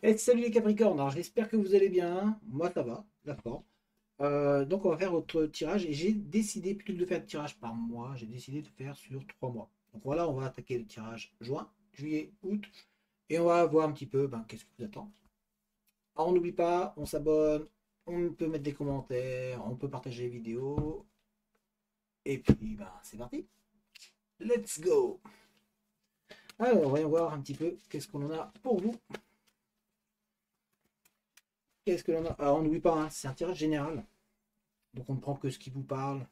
Et salut les Capricornes, alors j'espère que vous allez bien, moi ça va, la forme. Donc on va faire votre tirage et j'ai décidé, plutôt que de faire le tirage par mois, j'ai décidé de faire sur 3 mois. Donc voilà, on va attaquer le tirage juin, juillet, août et on va voir un petit peu qu'est-ce qui vous attend. Alors on n'oublie pas, on s'abonne, on peut mettre des commentaires, on peut partager les vidéos et puis c'est parti, let's go. Alors voyons voir un petit peu qu'est-ce qu'on en a pour vous. Qu'est-ce que l'on a? Alors on n'oublie pas, hein, c'est un tirage général. Donc on ne prend que ce qui vous parle.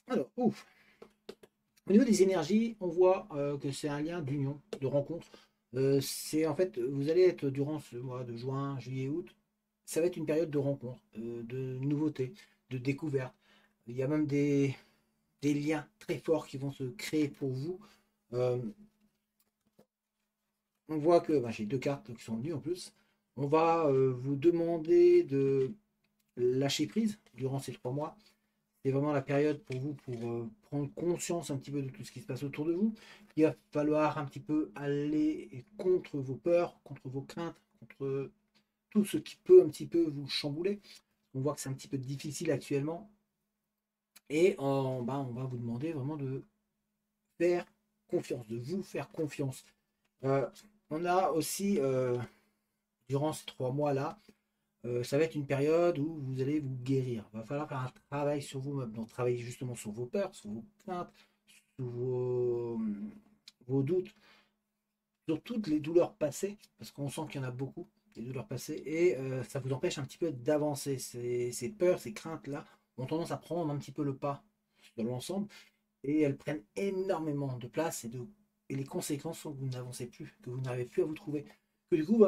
Alors, ouf. Au niveau des énergies, on voit que c'est un lien d'union, de rencontre. C'est en fait, vous allez être durant ce mois de juin, juillet, août, ça va être une période de rencontre, de nouveautés, de découverte. Il y a même des liens très forts qui vont se créer pour vous. Euh, on voit que j'ai deux cartes qui sont venues en plus. On va vous demander de lâcher prise durant ces 3 mois. C'est vraiment la période pour vous pour prendre conscience un petit peu de tout ce qui se passe autour de vous. Il va falloir un petit peu aller contre vos peurs, contre vos craintes, contre tout ce qui peut un petit peu vous chambouler. On voit que c'est un petit peu difficile actuellement. Et on va vous demander vraiment de faire confiance, de vous faire confiance. Euh, on a aussi, durant ces 3 mois-là, ça va être une période où vous allez vous guérir. Il va falloir faire un travail sur vous-même, donc travailler justement sur vos peurs, sur vos craintes, sur vos doutes, sur toutes les douleurs passées, parce qu'on sent qu'il y en a beaucoup, des douleurs passées, et ça vous empêche un petit peu d'avancer. Ces peurs, ces craintes-là ont tendance à prendre un petit peu le pas sur l'ensemble, et elles prennent énormément de place, et les conséquences sont que vous n'avancez plus, que vous n'arrivez plus à vous trouver, que du coup,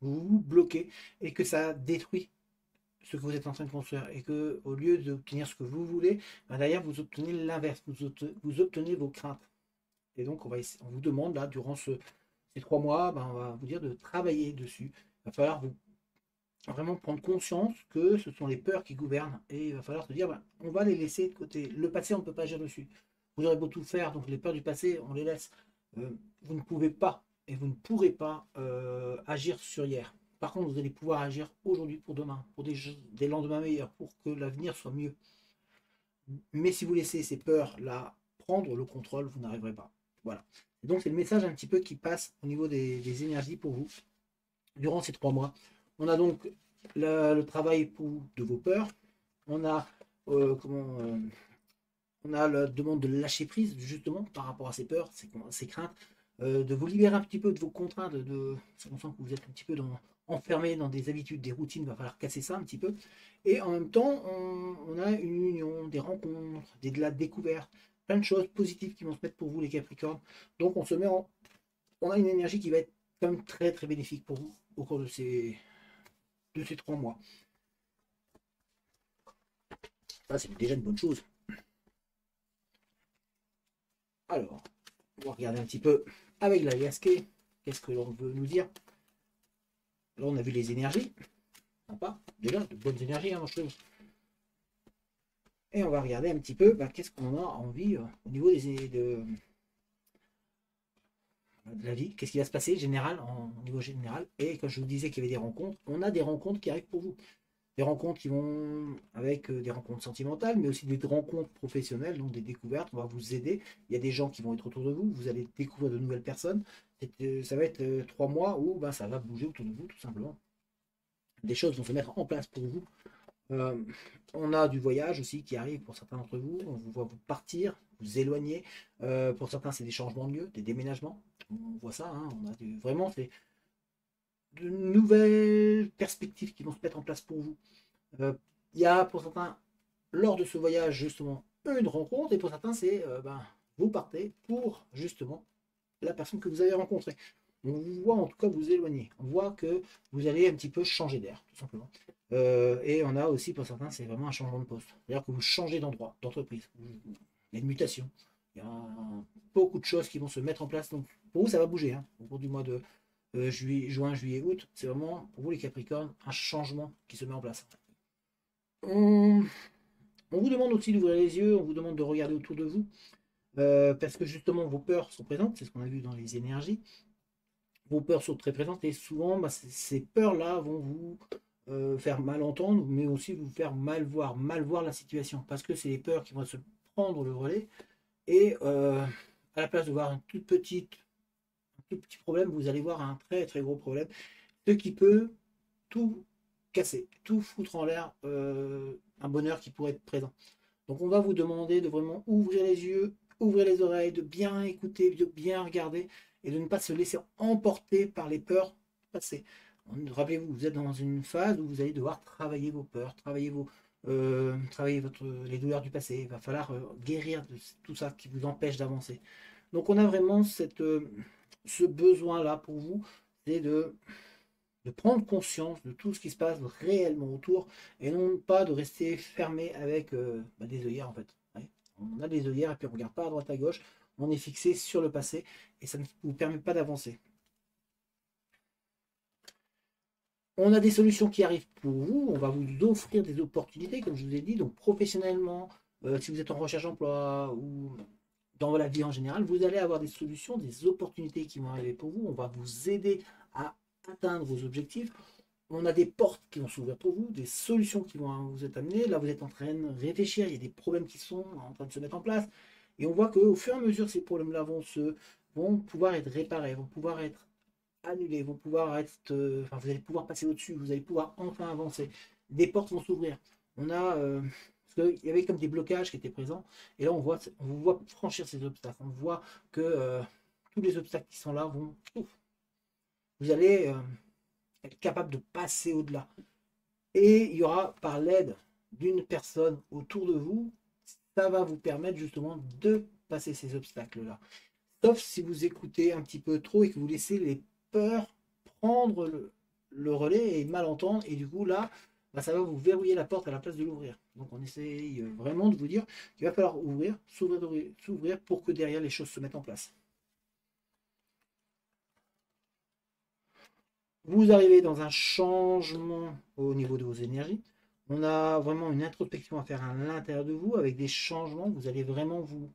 vous bloquez, et que ça détruit ce que vous êtes en train de construire et que au lieu d'obtenir ce que vous voulez, derrière vous obtenez l'inverse, vous obtenez vos craintes. Et donc on vous demande là durant ces 3 mois, on va vous dire de travailler dessus. Il va falloir vraiment prendre conscience que ce sont les peurs qui gouvernent et il va falloir se dire on va les laisser de côté. Le passé, on ne peut pas agir dessus. Vous aurez beau tout faire, donc les peurs du passé, on les laisse. Vous ne pouvez pas et vous ne pourrez pas agir sur hier. Par contre, vous allez pouvoir agir aujourd'hui pour demain, pour des lendemains meilleurs, pour que l'avenir soit mieux. Mais si vous laissez ces peurs-là prendre le contrôle, vous n'arriverez pas. Voilà. Et donc c'est le message un petit peu qui passe au niveau des énergies pour vous durant ces 3 mois. On a donc le travail de vos peurs. On a on a la demande de lâcher prise justement par rapport à ces peurs, ces craintes, de vous libérer un petit peu de vos contraintes. On sent que vous êtes un petit peu enfermé dans des habitudes, des routines. Il va falloir casser ça un petit peu. Et en même temps, on a une union, des rencontres, de la découverte, plein de choses positives qui vont se mettre pour vous les Capricornes. Donc on a une énergie qui va être quand même très très bénéfique pour vous au cours de ces 3 mois. Ça, c'est déjà une bonne chose. Alors, on va regarder un petit peu avec la Gasquet. Qu'est-ce que l'on veut nous dire? Là, on a vu les énergies. Sympa. Déjà, de bonnes énergies, hein, moi, je trouve. Et on va regarder un petit peu qu'est-ce qu'on a envie au niveau de la vie. Qu'est-ce qui va se passer général, au niveau général. Et quand je vous disais qu'il y avait des rencontres, on a des rencontres qui arrivent pour vous. Des rencontres qui vont avec des rencontres sentimentales, mais aussi des rencontres professionnelles, donc des découvertes. On va vous aider. Il y a des gens qui vont être autour de vous. Vous allez découvrir de nouvelles personnes. Ça va être 3 mois où ça va bouger autour de vous, tout simplement. Des choses vont se mettre en place pour vous. Euh, on a du voyage aussi qui arrive pour certains d'entre vous. On vous voit vous partir, vous éloigner. Pour certains, c'est des changements de lieu, des déménagements. On voit ça. Hein, on a vraiment de nouvelles perspectives qui vont se mettre en place pour vous. Il y a pour certains, lors de ce voyage, justement, une rencontre, et pour certains, c'est vous partez pour justement la personne que vous avez rencontrée. On vous voit en tout cas vous éloigner. On voit que vous allez un petit peu changer d'air, tout simplement. Et on a aussi pour certains, c'est vraiment un changement de poste. C'est-à-dire que vous changez d'endroit, d'entreprise. Il y a une mutation. Il y a beaucoup de choses qui vont se mettre en place. Donc pour vous, ça va bouger. Hein, au cours du mois de juin, juillet, août. C'est vraiment pour vous les Capricornes un changement qui se met en place. On, on vous demande aussi d'ouvrir les yeux, on vous demande de regarder autour de vous. parce que justement vos peurs sont présentes, c'est ce qu'on a vu dans les énergies. Vos peurs sont très présentes et souvent bah, ces peurs-là vont vous faire mal entendre, mais aussi vous faire mal voir la situation, parce que c'est les peurs qui vont se prendre le relais et à la place de voir un tout petit problème, vous allez voir un très très gros problème, ce qui peut tout casser, tout foutre en l'air, un bonheur qui pourrait être présent. Donc on va vous demander de vraiment ouvrir les yeux, ouvrir les oreilles, de bien écouter, de bien regarder et de ne pas se laisser emporter par les peurs passées. Rappelez-vous, vous êtes dans une phase où vous allez devoir travailler vos peurs, travailler les douleurs du passé. Il va falloir guérir de tout ça qui vous empêche d'avancer. Donc on a vraiment ce besoin-là pour vous, c'est de prendre conscience de tout ce qui se passe réellement autour et non pas de rester fermé avec des œillères en fait. Ouais. On a des œillères et puis on ne regarde pas à droite à gauche, on est fixé sur le passé et ça ne vous permet pas d'avancer. On a des solutions qui arrivent pour vous, on va vous offrir des opportunités, comme je vous ai dit, donc professionnellement, si vous êtes en recherche d'emploi ou dans la vie en général, vous allez avoir des solutions, des opportunités qui vont arriver pour vous, on va vous aider à atteindre vos objectifs. On a des portes qui vont s'ouvrir pour vous, des solutions qui vont vous être amenées. Là, vous êtes en train de réfléchir, il y a des problèmes qui sont en train de se mettre en place. Et on voit qu'au fur et à mesure, ces problèmes-là vont pouvoir être réparés, vont pouvoir être annulés, vont pouvoir être, enfin, vous allez pouvoir passer au-dessus, vous allez pouvoir enfin avancer. Des portes vont s'ouvrir. On a, parce qu'il y avait comme des blocages qui étaient présents. Et là, on vous voit franchir ces obstacles. On voit que tous les obstacles qui sont là vont, vous allez être capable de passer au-delà. Et il y aura par l'aide d'une personne autour de vous, ça va vous permettre justement de passer ces obstacles-là. Sauf si vous écoutez un petit peu trop et que vous laissez les peurs prendre le relais et mal entendre. Et du coup, là, bah, ça va vous verrouiller la porte à la place de l'ouvrir. Donc on essaye vraiment de vous dire qu'il va falloir ouvrir, s'ouvrir pour que derrière les choses se mettent en place. Vous arrivez dans un changement au niveau de vos énergies. On a vraiment une introspection à faire à l'intérieur de vous avec des changements. Vous allez vraiment vous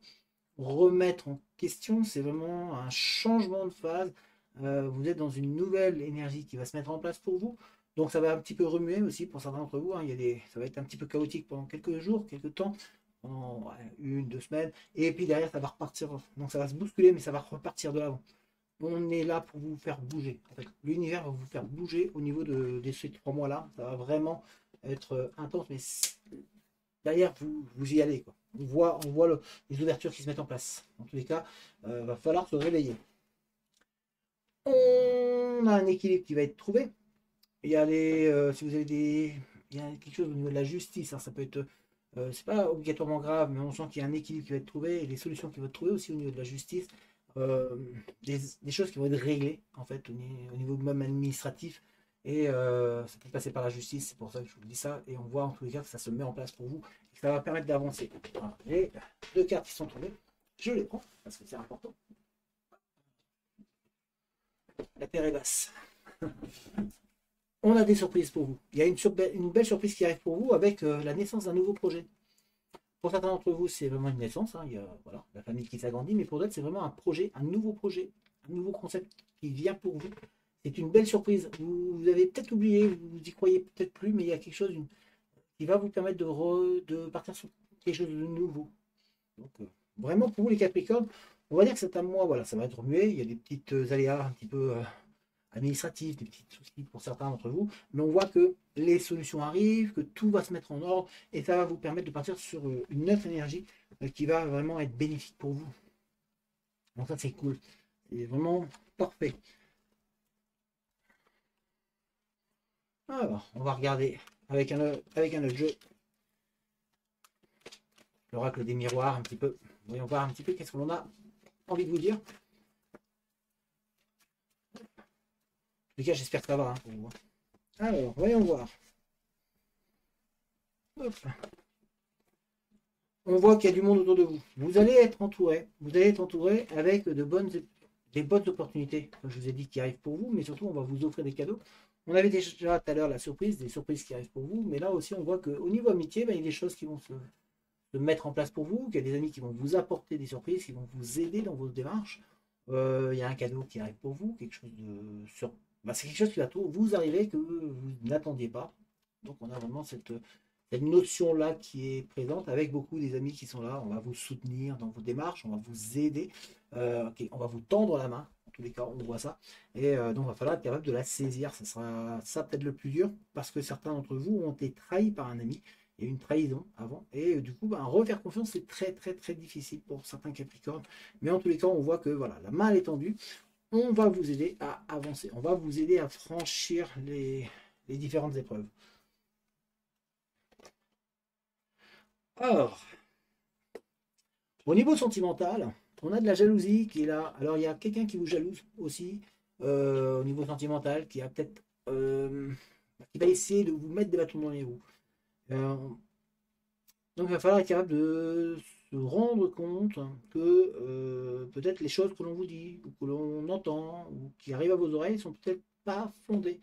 remettre en question. C'est vraiment un changement de phase. Vous êtes dans une nouvelle énergie qui va se mettre en place pour vous. Donc ça va un petit peu remuer aussi pour certains d'entre vous. Hein. Ça va être un petit peu chaotique pendant quelques jours, quelques temps, pendant une, 2 semaines. Et puis derrière, ça va repartir. Donc ça va se bousculer, mais ça va repartir de l'avant. On est là pour vous faire bouger. En fait, l'univers va vous faire bouger au niveau de ces 3 mois-là. Ça va vraiment être intense, mais derrière, vous y allez. Quoi. On voit les ouvertures qui se mettent en place. En tous les cas, il va falloir se réveiller. On a un équilibre qui va être trouvé. Il y a si vous avez il y a quelque chose au niveau de la justice. Hein, ça peut être, c'est pas obligatoirement grave, mais on sent qu'il y a un équilibre qui va être trouvé et les solutions qui vont être trouvées aussi au niveau de la justice. euh, des choses qui vont être réglées en fait au niveau même administratif et ça peut passer par la justice, c'est pour ça que je vous dis ça et on voit en tous les cas que ça se met en place pour vous et que ça va permettre d'avancer. Voilà. Les 2 cartes qui sont tombées, je les prends parce que c'est important. La terre est basse. On a des surprises pour vous. Il y a une belle surprise qui arrive pour vous avec la naissance d'un nouveau projet. Pour certains d'entre vous, c'est vraiment une naissance. Hein. Il y a voilà, la famille qui s'agrandit, mais pour d'autres, c'est vraiment un projet, un nouveau concept qui vient pour vous. C'est une belle surprise. Vous avez peut-être oublié, vous y croyez peut-être plus, mais il y a quelque chose qui va vous permettre de partir sur quelque chose de nouveau. Donc, vraiment, pour vous, les Capricornes, on va dire que c'est un mois, voilà, ça va être muet. Il y a des petites aléas un petit peu administratifs, des petits soucis pour certains d'entre vous, mais on voit que les solutions arrivent, que tout va se mettre en ordre et ça va vous permettre de partir sur une autre énergie qui va vraiment être bénéfique pour vous. Donc ça c'est cool, c'est vraiment parfait. Alors, on va regarder avec un autre jeu, l'oracle des miroirs un petit peu. Voyons voir un petit peu qu'est-ce que l'on a envie de vous dire. En tout cas, j'espère que ça va hein, pour vous. Alors, voyons voir. Hop. On voit qu'il y a du monde autour de vous. Vous allez être entouré avec des bonnes opportunités, comme je vous ai dit, qui arrivent pour vous, mais surtout, on va vous offrir des cadeaux. On avait déjà tout à l'heure la surprise, des surprises qui arrivent pour vous, mais là aussi, on voit qu'au niveau amitié, ben, il y a des choses qui vont se mettre en place pour vous, qu'il y a des amis qui vont vous apporter des surprises, qui vont vous aider dans vos démarches. Il y a un cadeau qui arrive pour vous, quelque chose de sur... bah, c'est quelque chose qui va vous arriver que vous n'attendiez pas. Donc on a vraiment cette notion-là qui est présente avec beaucoup des amis qui sont là. On va vous soutenir dans vos démarches, on va vous aider, ok, on va vous tendre la main. En tous les cas, on voit ça. Et donc il va falloir être capable de la saisir. Ce sera ça peut-être le plus dur parce que certains d'entre vous ont été trahis par un ami. Il y a eu une trahison avant. Et du coup, bah, refaire confiance, c'est très très très difficile pour certains Capricornes. Mais en tous les cas, on voit que voilà, la main elle est tendue. On va vous aider à avancer. On va vous aider à franchir les différentes épreuves. Alors, au niveau sentimental, on a de la jalousie qui est là. Alors, il y a quelqu'un qui vous jalouse aussi au niveau sentimental, qui a peut-être qui va essayer de vous mettre des bâtons dans les roues. Euh, donc, il va falloir être capable de se rendre compte que peut-être les choses que l'on vous dit, ou que l'on entend, ou qui arrivent à vos oreilles, sont peut-être pas fondées,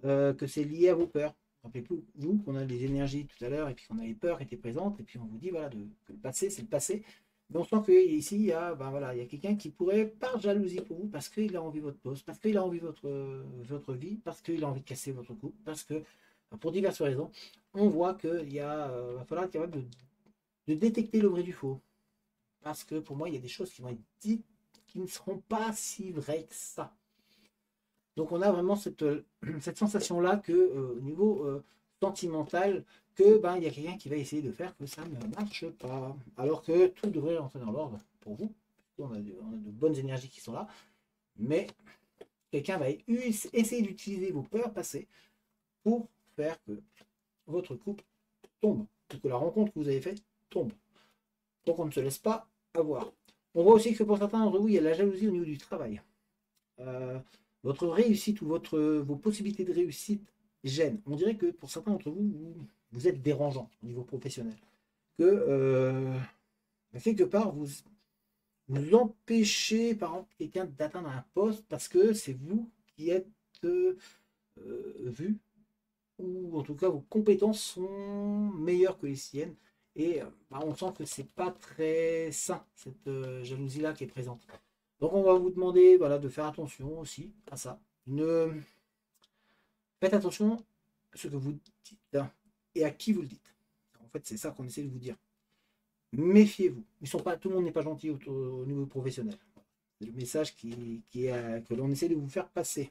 que c'est lié à vos peurs. Rappelez-vous qu'on a des énergies tout à l'heure, et puis qu'on a les peurs qui étaient présentes, et puis on vous dit voilà, que le passé, c'est le passé. Mais on sent qu'ici, il y a, ben voilà, il y a quelqu'un qui pourrait, par jalousie pour vous, parce qu'il a envie de votre poste, parce qu'il a envie de votre vie, parce qu'il a envie de casser votre couple, parce que, pour diverses raisons, on voit qu'il va falloir être capable de détecter le vrai du faux. Parce que pour moi, il y a des choses qui vont être dites qui ne seront pas si vraies que ça. Donc on a vraiment cette sensation-là que au niveau sentimental, que ben il y a quelqu'un qui va essayer de faire que ça ne marche pas. Alors que tout devrait rentrer dans l'ordre pour vous. On a de bonnes énergies qui sont là. Mais quelqu'un va essayer d'utiliser vos peurs passées pour faire que votre couple tombe. Que la rencontre que vous avez faite tombe. Donc on ne se laisse pas avoir. On voit aussi que pour certains d'entre vous, il y a la jalousie au niveau du travail. Euh, votre réussite ou vos possibilités de réussite gênent. On dirait que pour certains d'entre vous, vous êtes dérangeant au niveau professionnel. Que quelque part, vous empêchez par exemple quelqu'un d'atteindre un poste parce que c'est vous qui êtes vu, ou en tout cas vos compétences sont meilleures que les siennes. Et bah, on sent que c'est pas très sain, cette jalousie-là qui est présente. Donc on va vous demander voilà, de faire attention aussi à ça. Faites attention à ce que vous dites hein, et à qui vous le dites. En fait, c'est ça qu'on essaie de vous dire. Méfiez-vous. Tout le monde n'est pas gentil au niveau professionnel. C'est le message que l'on essaie de vous faire passer.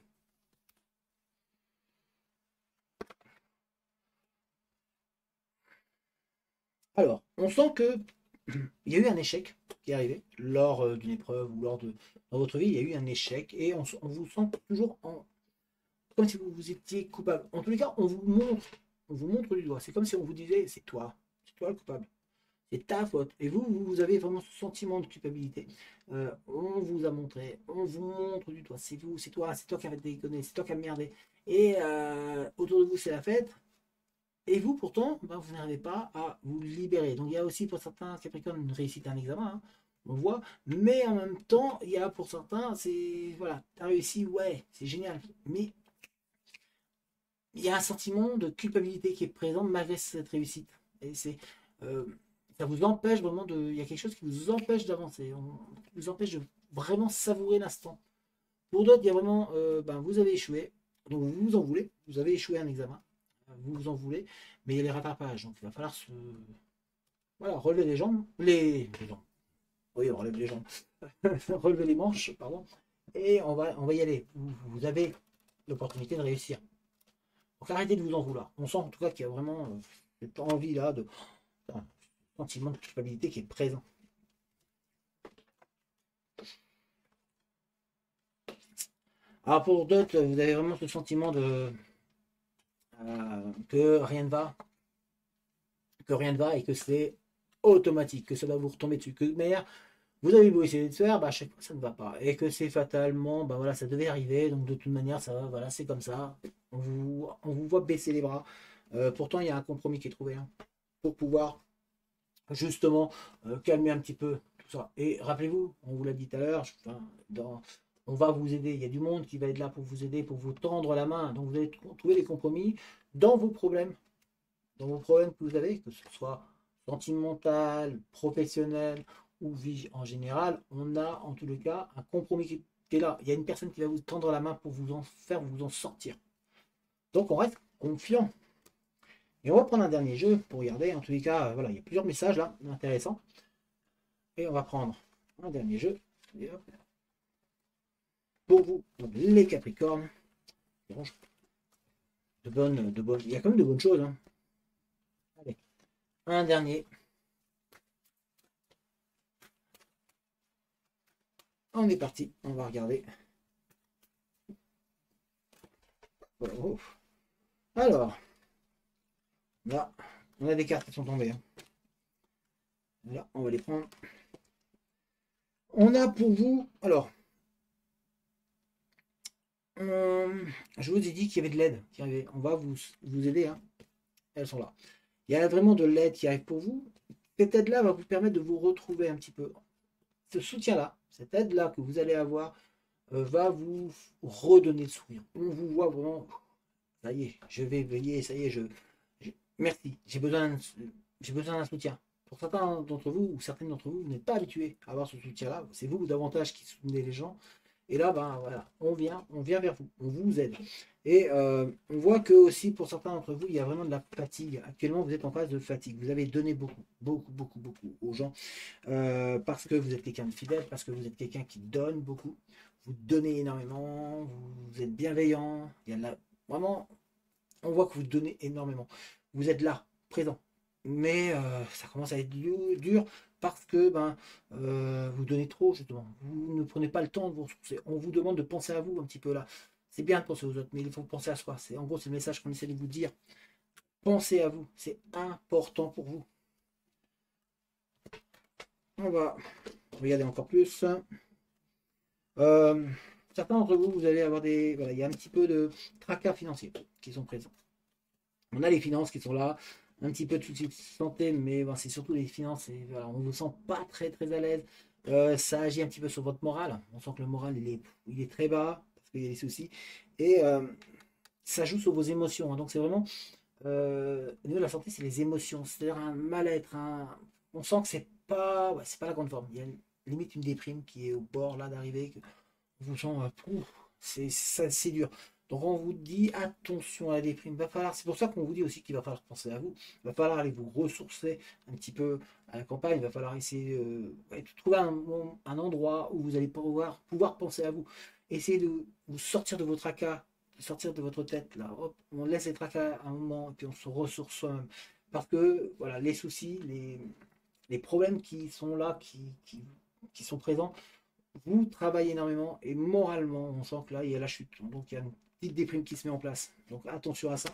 Alors, on sent que il y a eu un échec qui est arrivé lors d'une épreuve ou dans votre vie, il y a eu un échec et on vous sent toujours comme si vous étiez coupable. En tous les cas, on vous montre du doigt. C'est comme si on vous disait, c'est toi le coupable. C'est ta faute. Et vous avez vraiment ce sentiment de culpabilité. On vous a montré, on vous montre du doigt. C'est vous, c'est toi qui as déconné, c'est toi qui as merdé. Et autour de vous, c'est la fête. Et vous, pourtant, ben, vous n'arrivez pas à vous libérer. Donc il y a aussi pour certains Capricornes une réussite à un examen, hein, on voit. Mais en même temps, il y a pour certains, c'est voilà, tu as réussi, ouais, c'est génial. Mais il y a un sentiment de culpabilité qui est présent malgré cette réussite. Et ça vous empêche vraiment de. Il y a quelque chose qui vous empêche d'avancer, qui vous empêche de vraiment savourer l'instant. Pour d'autres, il y a vraiment, ben, vous avez échoué, donc vous vous en voulez, vous avez échoué un examen, vous vous en voulez, mais il y a les rattrapages, donc il va falloir voilà, relever les jambes, les jambes, oui, on relève les jambes, relever les manches, pardon, et on va y aller. Vous avez l'opportunité de réussir. Donc arrêtez de vous en vouloir. On sent en tout cas qu'il y a vraiment cette envie-là un sentiment de culpabilité qui est présent. Alors pour d'autres, vous avez vraiment ce sentiment que rien ne va, et que c'est automatique, que ça va vous retomber dessus. Que mais vous avez beau essayer de faire, bah, à chaque fois ça ne va pas. Et que c'est fatalement, bah voilà, ça devait arriver, donc de toute manière, ça va, voilà, c'est comme ça. On vous voit baisser les bras. Pourtant, il y a un compromis qui est trouvé hein, pour pouvoir justement calmer un petit peu tout ça. Et rappelez-vous, on vous l'a dit tout à l'heure, on va vous aider. Il y a du monde qui va être là pour vous aider, pour vous tendre la main. Donc vous allez trouver des compromis dans vos problèmes que vous avez, que ce soit sentimentale, professionnelle ou vie en général, on a en tous les cas un compromis qui est là. Il y a une personne qui va vous tendre la main pour vous en faire, vous en sortir. Donc on reste confiant. Et on va prendre un dernier jeu pour regarder. En tous les cas, voilà, il y a plusieurs messages là, intéressants. Et on va prendre un dernier jeu. Pour vous, les Capricornes. Il y a quand même de bonnes choses. Hein. Allez, un dernier. On est parti, on va regarder. Alors, là, on a des cartes qui sont tombées. Hein. Là, on va les prendre. On a pour vous, alors, je vous ai dit qu'il y avait de l'aide. On va vous aider. Hein. Elles sont là. Il y a vraiment de l'aide qui arrive pour vous. Cette aide-là va vous permettre de vous retrouver un petit peu. Ce soutien-là, cette aide-là que vous allez avoir, va vous redonner le sourire. On vous voit vraiment, ça y est, je vais veiller, ça y est, merci, j'ai besoin d'un soutien. Pour certains d'entre vous, ou certaines d'entre vous, vous n'êtes pas habitués à avoir ce soutien-là. C'est vous davantage qui soutenez les gens. Et là, ben voilà, on vient vers vous, on vous aide. Et on voit que aussi pour certains d'entre vous, il y a vraiment de la fatigue. Actuellement, vous êtes en phase de fatigue. Vous avez donné beaucoup aux gens parce que vous êtes quelqu'un de fidèle, parce que vous êtes quelqu'un qui donne beaucoup. Vous donnez énormément, vous êtes bienveillant. Il y a vraiment, on voit que vous donnez énormément. Vous êtes là, présent. Mais ça commence à être dur parce que vous donnez trop, justement. Vous ne prenez pas le temps de vous ressourcer. On vous demande de penser à vous un petit peu là. C'est bien de penser aux autres, mais il faut penser à soi. En gros, c'est le message qu'on essaie de vous dire. Pensez à vous. C'est important pour vous. On va regarder encore plus. Certains d'entre vous, vous allez avoir des. Voilà, il y a un petit peu de tracas financiers qui sont présents. On a les finances qui sont là, un petit peu de soucis de santé, mais c'est surtout les finances. Et, voilà, on ne vous sent pas très à l'aise. Ça agit un petit peu sur votre morale. On sent que le moral il est très bas parce qu'il y a des soucis. Et ça joue sur vos émotions. Hein. Donc c'est vraiment au niveau de la santé, c'est les émotions. C'est-à-dire un mal-être. On sent que c'est pas la grande forme. Il y a limite une déprime qui est au bord là d'arriver. On vous sent, c'est dur. Donc on vous dit attention à la déprime. C'est pour ça qu'on vous dit aussi qu'il va falloir penser à vous. Il va falloir aller vous ressourcer un petit peu à la campagne. Il va falloir essayer de trouver un endroit où vous allez pouvoir penser à vous. Essayez de vous sortir de votre tracas, de sortir de votre tête. Là, hop, on laisse les tracas un moment et puis on se ressource soi-même. Parce que voilà, les soucis, les problèmes qui sont là, qui sont présents, vous travaillez énormément et moralement, on sent que là, il y a la chute. Donc, il y a une petite déprime qui se met en place. Donc, attention à ça.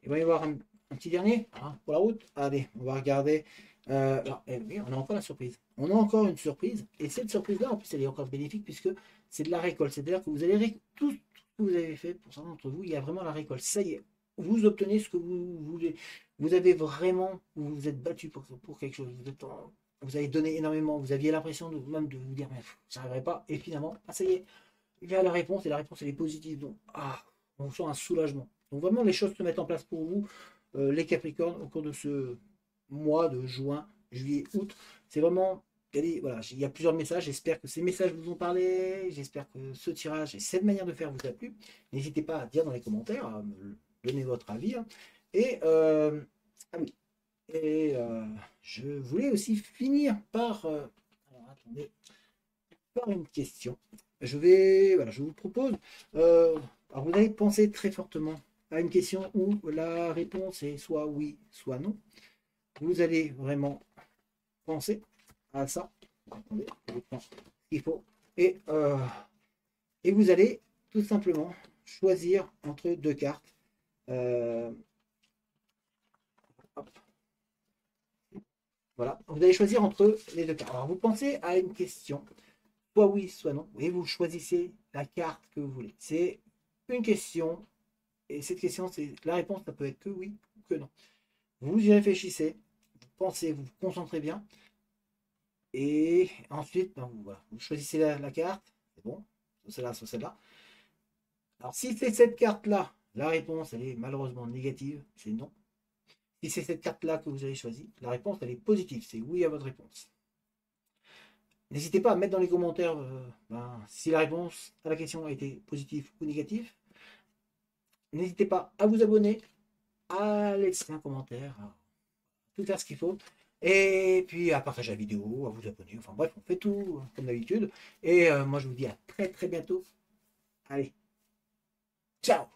Il va y avoir un petit dernier hein, pour la route. Allez, on va regarder. Oui, on a encore la surprise. On a encore une surprise. Et cette surprise-là, en plus, elle est encore bénéfique puisque c'est de la récolte. C'est-à-dire que vous allez tout ce que vous avez fait, pour certains d'entre vous, il y a vraiment la récolte. Ça y est, vous obtenez ce que vous voulez. Vous avez vraiment, vous vous êtes battu pour quelque chose. Vous avez donné énormément. Vous aviez l'impression même de vous dire, mais ça n'arriverait pas. Et finalement, ça y est, il y a la réponse et la réponse elle est positive. Donc, on sent un soulagement. Donc vraiment, les choses se mettent en place pour vous, les Capricornes, au cours de ce mois de juin, juillet, août. C'est vraiment, voilà, il y a plusieurs messages. J'espère que ces messages vous ont parlé. J'espère que ce tirage et cette manière de faire vous a plu. N'hésitez pas à dire dans les commentaires, à me donner votre avis. Hein. Et, ah oui, et je voulais aussi finir par, alors, attendez, par une question. Voilà, je vous propose, alors vous allez penser très fortement à une question où la réponse est soit oui, soit non. Vous allez vraiment penser à ça. Attendez, je prends ce qu'il faut. Et vous allez tout simplement choisir entre deux cartes. Hop. Voilà, vous allez choisir entre les deux cartes. Alors vous pensez à une question, soit oui, soit non, et vous choisissez la carte que vous voulez. C'est une question, et cette question, c'est la réponse, ça peut être que oui ou que non. Vous y réfléchissez, vous pensez, vous vous concentrez bien, et ensuite, voilà, vous choisissez la carte, c'est bon, soit celle-là, soit celle-là. Alors si c'est cette carte-là, la réponse, elle est malheureusement négative, c'est non. Si c'est cette carte-là que vous avez choisie, la réponse, elle est positive. C'est oui à votre réponse. N'hésitez pas à mettre dans les commentaires si la réponse à la question a été positive ou négative. N'hésitez pas à vous abonner, à laisser un commentaire, à tout faire ce qu'il faut. Et puis à partager la vidéo, à vous abonner. Enfin bref, on fait tout comme d'habitude. Et moi, je vous dis à très très bientôt. Allez, ciao!